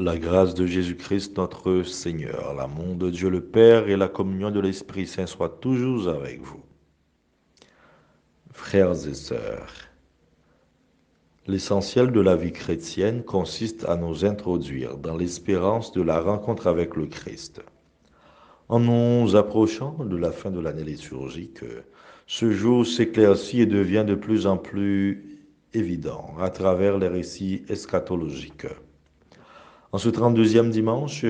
La grâce de Jésus-Christ notre Seigneur, l'amour de Dieu le Père et la communion de l'Esprit Saint soient toujours avec vous. Frères et sœurs, l'essentiel de la vie chrétienne consiste à nous introduire dans l'espérance de la rencontre avec le Christ. En nous approchant de la fin de l'année liturgique, ce jour s'éclaircit et devient de plus en plus évident à travers les récits eschatologiques. En ce 32e dimanche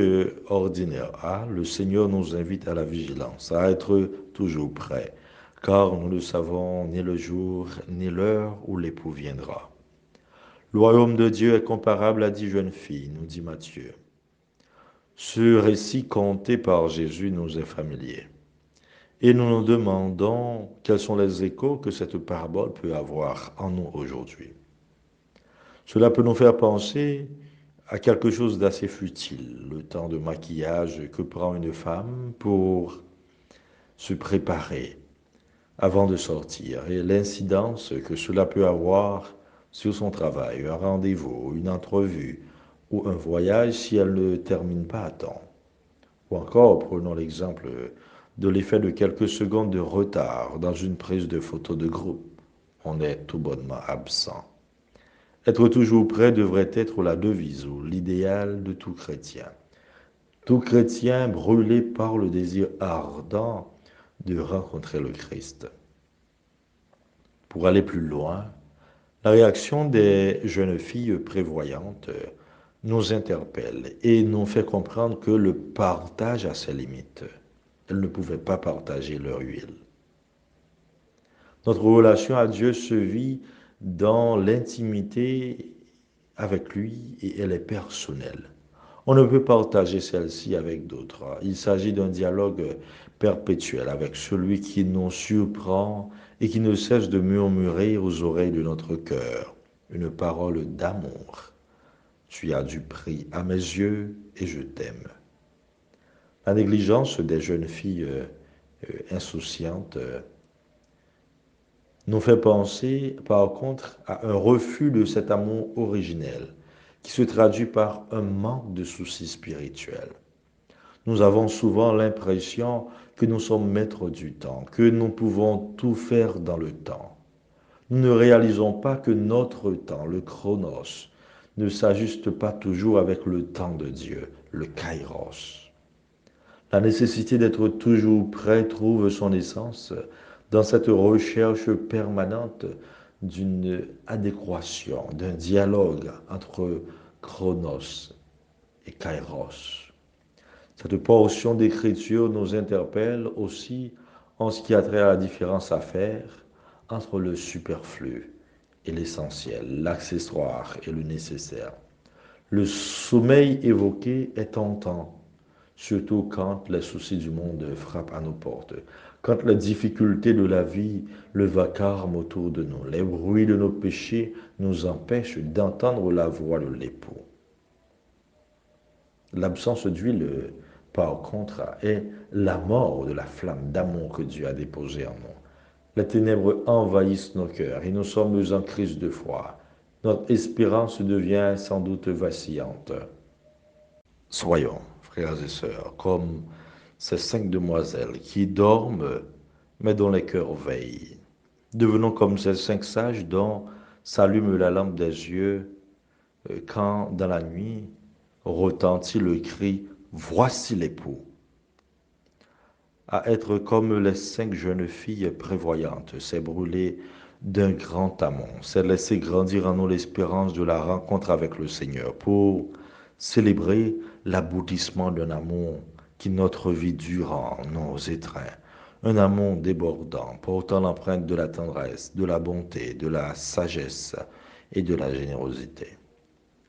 ordinaire, le Seigneur nous invite à la vigilance, à être toujours prêts, car nous ne savons ni le jour ni l'heure où l'époux viendra. Le royaume de Dieu est comparable à 10 jeunes filles, nous dit Matthieu. Ce récit conté par Jésus nous est familier. Et nous nous demandons quels sont les échos que cette parabole peut avoir en nous aujourd'hui. Cela peut nous faire penser à quelque chose d'assez futile, le temps de maquillage que prend une femme pour se préparer avant de sortir et l'incidence que cela peut avoir sur son travail, un rendez-vous, une entrevue ou un voyage si elle ne termine pas à temps. Ou encore, prenons l'exemple de l'effet de quelques secondes de retard dans une prise de photo de groupe. On est tout bonnement absent. Être toujours prêt devrait être la devise ou l'idéal de tout chrétien. Tout chrétien brûlé par le désir ardent de rencontrer le Christ. Pour aller plus loin, la réaction des jeunes filles prévoyantes nous interpelle et nous fait comprendre que le partage a ses limites. Elles ne pouvaient pas partager leur huile. Notre relation à Dieu se vit dans l'intimité avec lui et elle est personnelle. On ne peut partager celle-ci avec d'autres. Il s'agit d'un dialogue perpétuel avec celui qui nous surprend et qui ne cesse de murmurer aux oreilles de notre cœur une parole d'amour. Tu as du prix à mes yeux et je t'aime. La négligence des jeunes filles insouciantes nous fait penser par contre à un refus de cet amour originel qui se traduit par un manque de soucis spirituels. Nous avons souvent l'impression que nous sommes maîtres du temps, que nous pouvons tout faire dans le temps. Nous ne réalisons pas que notre temps, le chronos, ne s'ajuste pas toujours avec le temps de Dieu, le kairos. La nécessité d'être toujours prêt trouve son essence dans cette recherche permanente d'une adéquation, d'un dialogue entre chronos et kairos. Cette portion d'écriture nous interpelle aussi en ce qui a trait à la différence à faire entre le superflu et l'essentiel, l'accessoire et le nécessaire. Le sommeil évoqué est tentant, surtout quand les soucis du monde frappent à nos portes, quand les difficultés de la vie, le vacarme autour de nous, les bruits de nos péchés nous empêchent d'entendre la voix de l'époux. L'absence d'huile, par contre, est la mort de la flamme d'amour que Dieu a déposée en nous. Les ténèbres envahissent nos cœurs et nous sommes en crise de foi. Notre espérance devient sans doute vacillante. Soyons, frères et sœurs, comme ces 5 demoiselles qui dorment, mais dont les cœurs veillent. Devenons comme ces 5 sages dont s'allume la lampe des yeux quand, dans la nuit, retentit le cri Voici l'époux. À être comme les 5 jeunes filles prévoyantes, c'est brûler d'un grand amour, c'est laisser grandir en nous l'espérance de la rencontre avec le Seigneur pour célébrer l'aboutissement d'un amour qui notre vie durant nous étreint. Un amour débordant, portant l'empreinte de la tendresse, de la bonté, de la sagesse et de la générosité.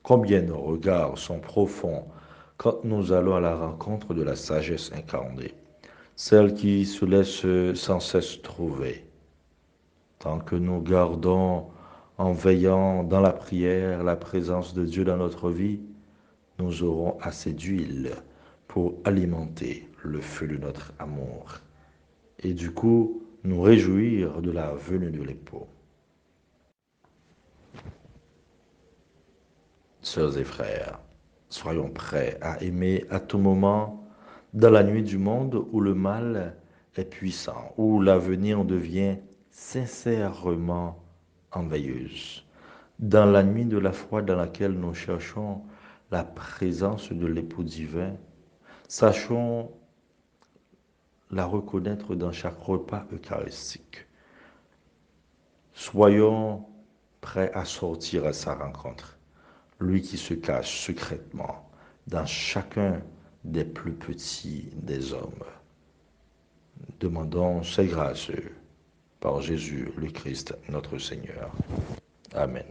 Combien nos regards sont profonds quand nous allons à la rencontre de la sagesse incarnée, celle qui se laisse sans cesse trouver. Tant que nous gardons en veillant dans la prière la présence de Dieu dans notre vie, nous aurons assez d'huile pour alimenter le feu de notre amour et du coup nous réjouir de la venue de l'époux. Sœurs et frères, Soyons prêts à aimer à tout moment dans la nuit du monde où le mal est puissant, où l'avenir devient sincèrement enveilleuse. Dans la nuit de la foi dans laquelle nous cherchons la présence de l'époux divin, sachons la reconnaître dans chaque repas eucharistique. Soyons prêts à sortir à sa rencontre, lui qui se cache secrètement dans chacun des plus petits des hommes. Demandons ces grâces par Jésus le Christ, notre Seigneur. Amen.